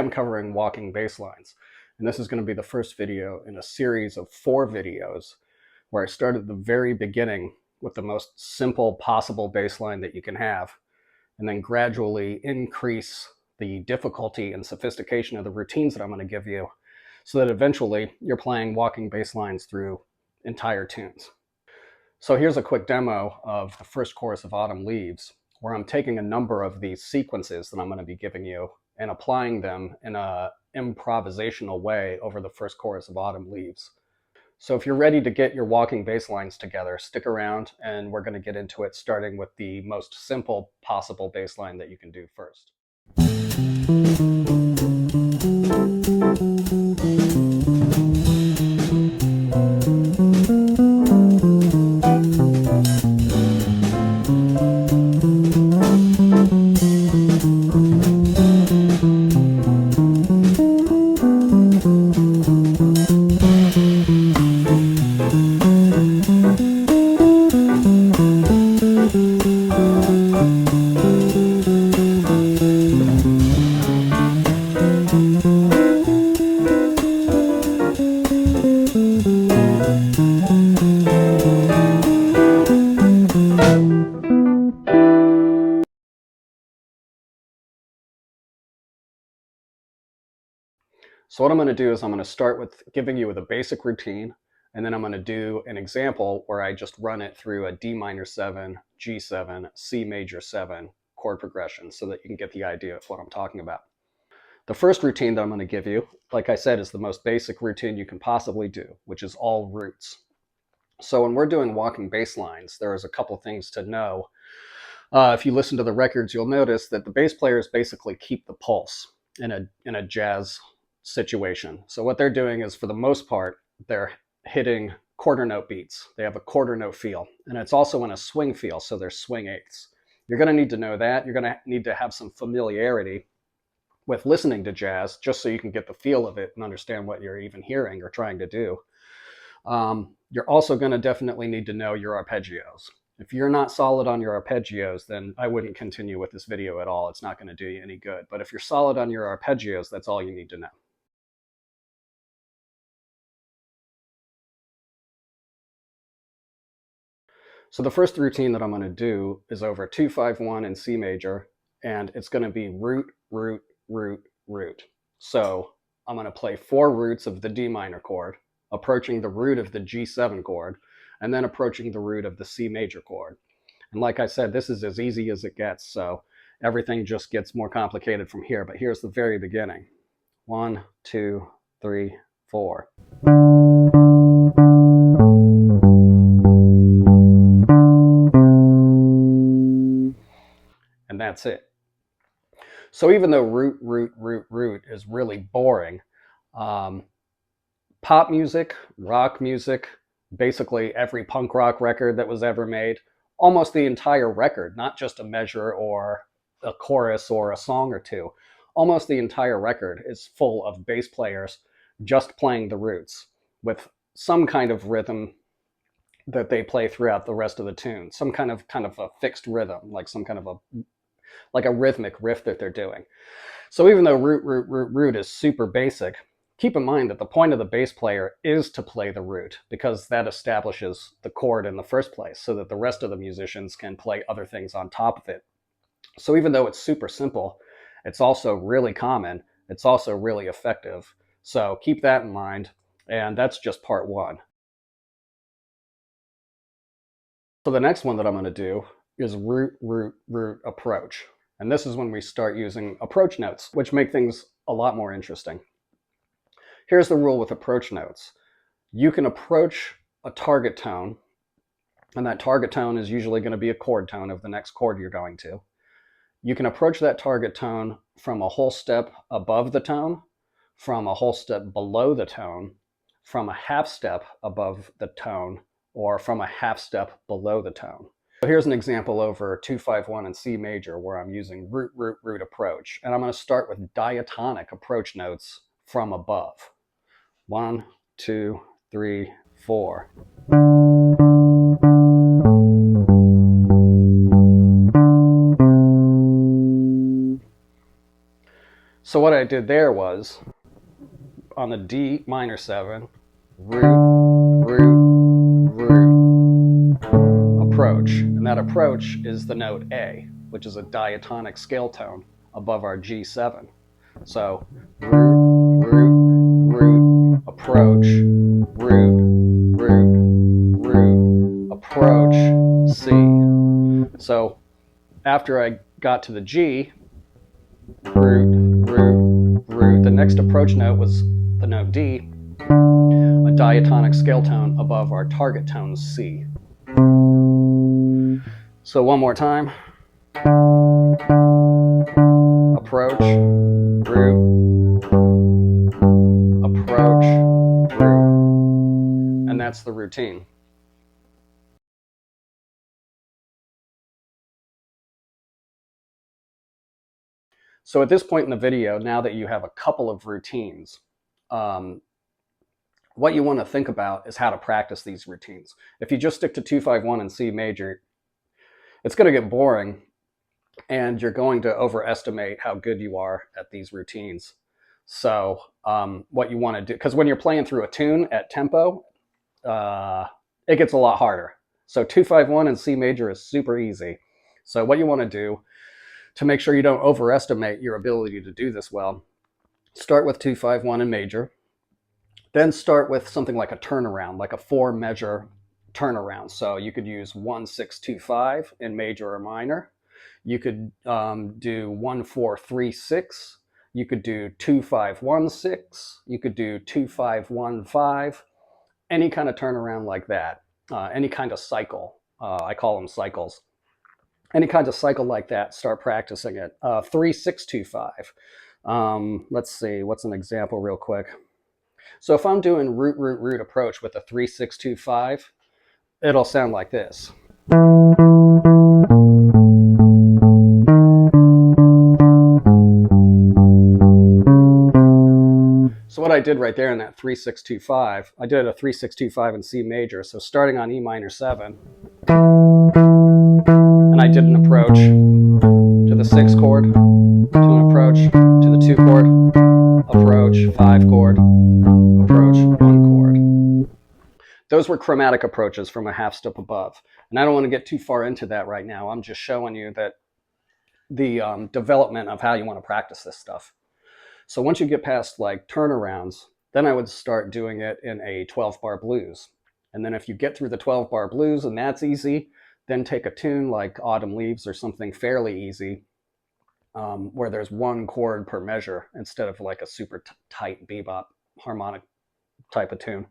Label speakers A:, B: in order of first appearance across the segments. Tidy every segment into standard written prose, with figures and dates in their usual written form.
A: I'm covering walking bass lines, and this is going to be the first video in a series of 4 videos where I start at the very beginning with the most simple possible bass line that you can have, and then gradually increase the difficulty and sophistication of the routines that I'm going to give you so that eventually you're playing walking bass lines through entire tunes. So here's a quick demo of the first chorus of Autumn Leaves, where I'm taking a number of these sequences that I'm going to be giving you and applying them in an improvisational way over the first chorus of Autumn Leaves. So if you're ready to get your walking bass lines together, stick around and we're going to get into it, starting with the most simple possible bass line that you can do first. So what I'm going to do is I'm going to start with giving you the basic routine, and then I'm going to do an example where I just run it through a D minor 7, G7, C major 7 chord progression so that you can get the idea of what I'm talking about. The first routine that I'm going to give you, like I said, is the most basic routine you can possibly do, which is all roots. So when we're doing walking bass lines, there's a couple things to know. If you listen to the records, you'll notice that the bass players basically keep the pulse in a jazz situation. So what they're doing is, for the most part, they're hitting quarter note beats. They have a quarter note feel, and it's also in a swing feel, so they're swing eighths. You're going to need to know that. You're going to need to have some familiarity with listening to jazz just so you can get the feel of it and understand what you're even hearing or trying to do. You're also going to definitely need to know your arpeggios. If you're not solid on your arpeggios, then I wouldn't continue with this video at all. It's not going to do you any good. But if you're solid on your arpeggios, that's all you need to know. So the first routine that I'm going to do is over 2-5-1 in C major, and it's going to be root, root, root, root. So I'm going to play 4 roots of the D minor chord, approaching the root of the G7 chord, and then approaching the root of the C major chord. And like I said, this is as easy as it gets, so everything just gets more complicated from here. But here's the very beginning. 1, 2, 3, 4. And that's it. So even though root, root, root, root is really boring, pop music, rock music, basically every punk rock record that was ever made, almost the entire record, not just a measure or a chorus or a song or two, almost the entire record is full of bass players just playing the roots with some kind of rhythm that they play throughout the rest of the tune, some kind of a fixed rhythm, like some kind of a rhythmic riff that they're doing. So even though root, root, root, root is super basic, keep in mind that the point of the bass player is to play the root, because that establishes the chord in the first place so that the rest of the musicians can play other things on top of it. So even though it's super simple, it's also really common. It's also really effective. So keep that in mind. And that's just part 1. So the next one that I'm going to do is root, root, root, approach. And this is when we start using approach notes, which make things a lot more interesting. Here's the rule with approach notes. You can approach a target tone, and that target tone is usually going to be a chord tone of the next chord you're going to. You can approach that target tone from a whole step above the tone, from a whole step below the tone, from a half step above the tone, or from a half step below the tone. So here's an example over 2-5-1 in C major where I'm using root, root, root approach. And I'm going to start with diatonic approach notes from above. 1, 2, 3, 4. So what I I did there was on the D minor 7, root, root, root, approach. And that approach is the note A, which is a diatonic scale tone above our G7. So root, root, root, approach, root, root, root, approach, C. So after I got to the G, root, root, root, the next approach note was the note D, a diatonic scale tone above our target tone C. So one more time. Approach, root, approach, root. And that's the routine. So at this point in the video, now that you have a couple of routines, what you want to think about is how to practice these routines. If you just stick to 2-5-1 and C major, it's going to get boring and you're going to overestimate how good you are at these routines. So what you want to do, because when you're playing through a tune at tempo, it gets a lot harder. So 2-5-1 and C major is super easy. So what you want to do to make sure you don't overestimate your ability to do this well, start with 2-5-1 in major, then start with something like a turnaround, like a 4-measure turnaround. So you could use 1-6-2-5 in major or minor. You could do 1-4-3-6. You could do 2-5-1-6. You could do 2-5-1-5. Any kind of turnaround like that. Any kind of cycle. I call them cycles. Any kind of cycle like that, start practicing it. 3-6-2-5. Let's see, what's an example real quick? So if I'm doing root, root, root approach with a 3-6-2-5, it'll sound like this. So what I did right there in that 3-6-2-5, I did a 3-6-2-5 in C major. So starting on E minor 7, and I did an approach to the 6 chord, to an approach to the 2 chord, approach, 5 chord, approach, 1 chord. Those were chromatic approaches from a half step above. And I don't want to get too far into that right now. I'm just showing you that the development of how you want to practice this stuff. So once you get past like turnarounds, then I would start doing it in a 12-bar blues. And then if you get through the 12-bar blues and that's easy, then take a tune like Autumn Leaves or something fairly easy, where there's 1 chord per measure instead of like a super tight bebop harmonic type of tune.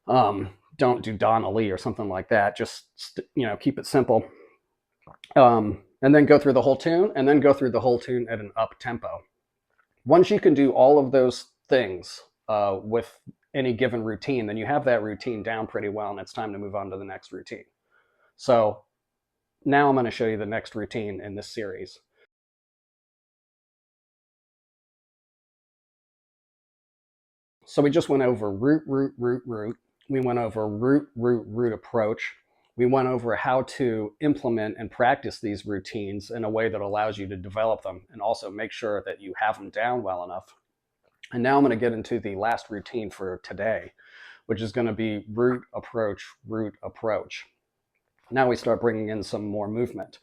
A: Don't do Donna Lee or something like that. Just, keep it simple. And then go through the whole tune, and then go through the whole tune at an up tempo. Once you can do all of those things with any given routine, then you have that routine down pretty well, and it's time to move on to the next routine. So now I'm going to show you the next routine in this series. So we just went over root, root, root, root. We went over root, root, root approach. We went over how to implement and practice these routines in a way that allows you to develop them and also make sure that you have them down well enough. And now I'm going to get into the last routine for today, which is going to be root, approach, root, approach. Now we start bringing in some more movement.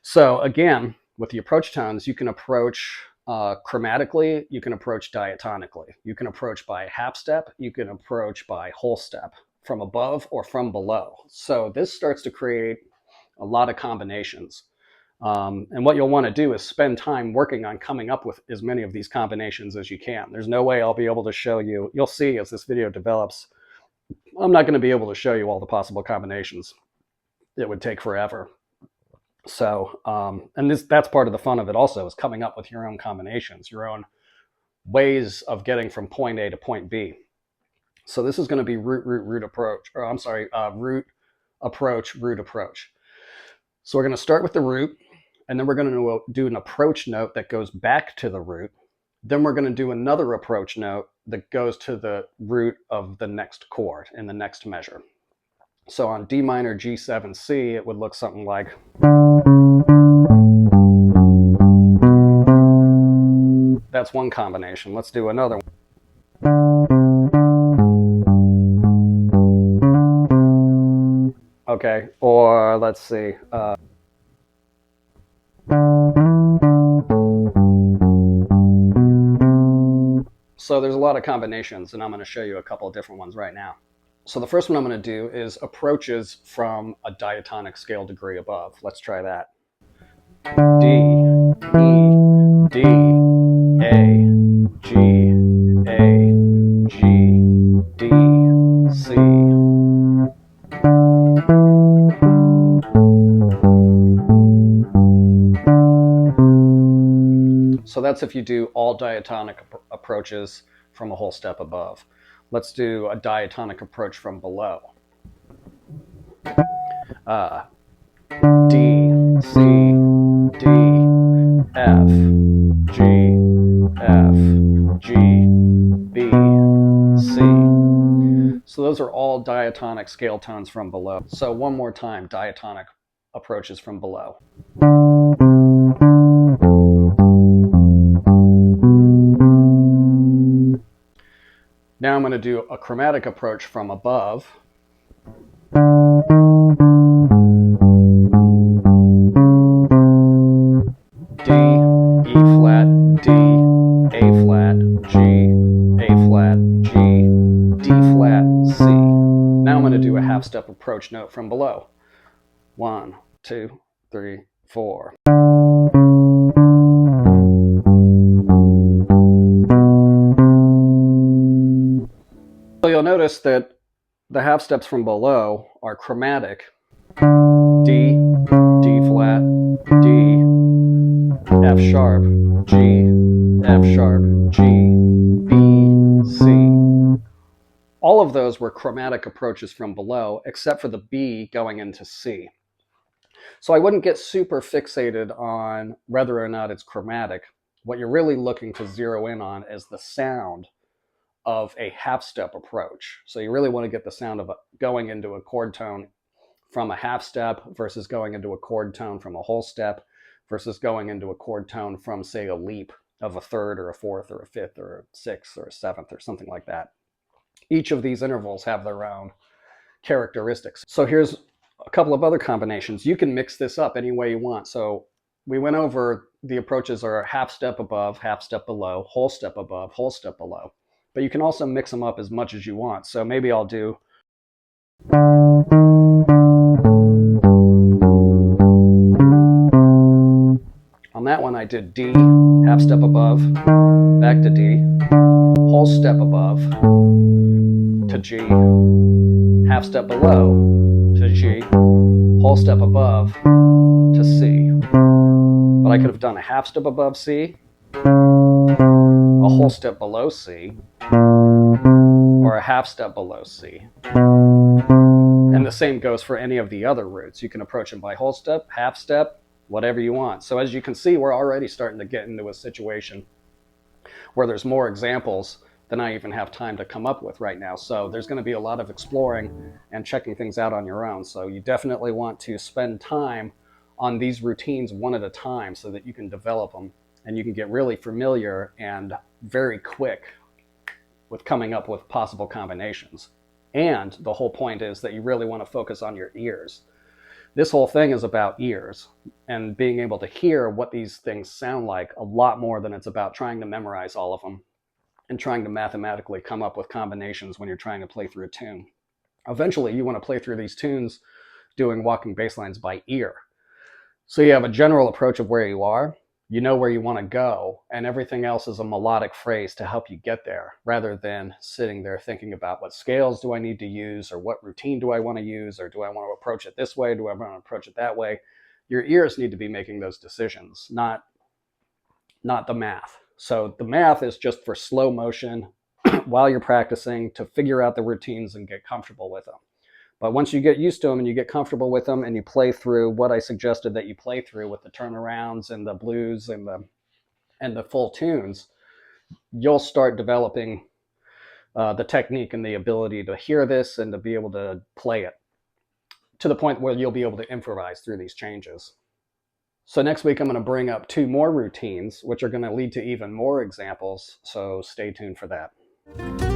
A: So again, with the approach tones, you can approach chromatically, you can approach diatonically. You can approach by half step, you can approach by whole step, from above or from below. So this starts to create a lot of combinations. And what you'll want to do is spend time working on coming up with as many of these combinations as you can. There's no way I'll be able to show you. You'll see as this video develops, I'm not going to be able to show you all the possible combinations. It would take forever. So, and that's part of the fun of it also, is coming up with your own combinations, your own ways of getting from point A to point B. So this is going to be root, root, root approach, or I'm sorry, root, approach, root, approach. So we're going to start with the root, and then we're going to do an approach note that goes back to the root. Then we're going to do another approach note that goes to the root of the next chord in the next measure. So on D minor, G7, C, it would look something like. That's one combination. Let's do another one. Okay, or let's see. So there's a lot of combinations, and I'm going to show you a couple of different ones right now. So the first one I'm going to do is approaches from a diatonic scale degree above. Let's try that. D, E, D, A, G, A, G, D, C. So that's if you do all diatonic approaches from a whole step above. Let's do a diatonic approach from below. D, C, D, F, G, F, G, B, C. So those are all diatonic scale tones from below. So one more time, diatonic approaches from below. Now I'm going to do a chromatic approach from above. D, E flat, D, A flat, G, A flat, G, D flat, C. Now I'm going to do a half step approach note from below. 1, 2, 3, 4. So you'll notice that the half steps from below are chromatic. D, D flat, D, F sharp, G, F sharp, G, B, C. All of those were chromatic approaches from below, except for the B going into C. So I wouldn't get super fixated on whether or not it's chromatic. What you're really looking to zero in on is the sound of a half step approach. So you really want to get the sound of going into a chord tone from a half step versus going into a chord tone from a whole step versus going into a chord tone from, say, a leap of a third or a fourth or a fifth or a sixth or a seventh or something like that. Each of these intervals have their own characteristics. So here's a couple of other combinations. You can mix this up any way you want. So we went over the approaches are half step above, half step below, whole step above, whole step below. But you can also mix them up as much as you want. So maybe I'll do on that one I did D, half step above, back to D, whole step above to G, half step below to G, whole step above to C. But I could have done a half step above C, a whole step below C, or a half step below C. And the same goes for any of the other roots. You can approach them by whole step, half step, whatever you want. So as you can see, we're already starting to get into a situation where there's more examples than I even have time to come up with right now. So there's going to be a lot of exploring and checking things out on your own. So you definitely want to spend time on these routines one at a time so that you can develop them and you can get really familiar and very quick with coming up with possible combinations. And the whole point is that you really want to focus on your ears. This whole thing is about ears and being able to hear what these things sound like a lot more than it's about trying to memorize all of them and trying to mathematically come up with combinations when you're trying to play through a tune. Eventually, you want to play through these tunes doing walking bass lines by ear. So you have a general approach of where you are, you know where you want to go, and everything else is a melodic phrase to help you get there, rather than sitting there thinking about what scales do I need to use, or what routine do I want to use, or do I want to approach it this way, do I want to approach it that way. Your ears need to be making those decisions, not the math. So the math is just for slow motion while you're practicing to figure out the routines and get comfortable with them. But once you get used to them and you get comfortable with them and you play through what I suggested that you play through with the turnarounds and the blues and the full tunes, you'll start developing the technique and the ability to hear this and to be able to play it to the point where you'll be able to improvise through these changes. So next week, I'm going to bring up 2 more routines, which are going to lead to even more examples. So stay tuned for that.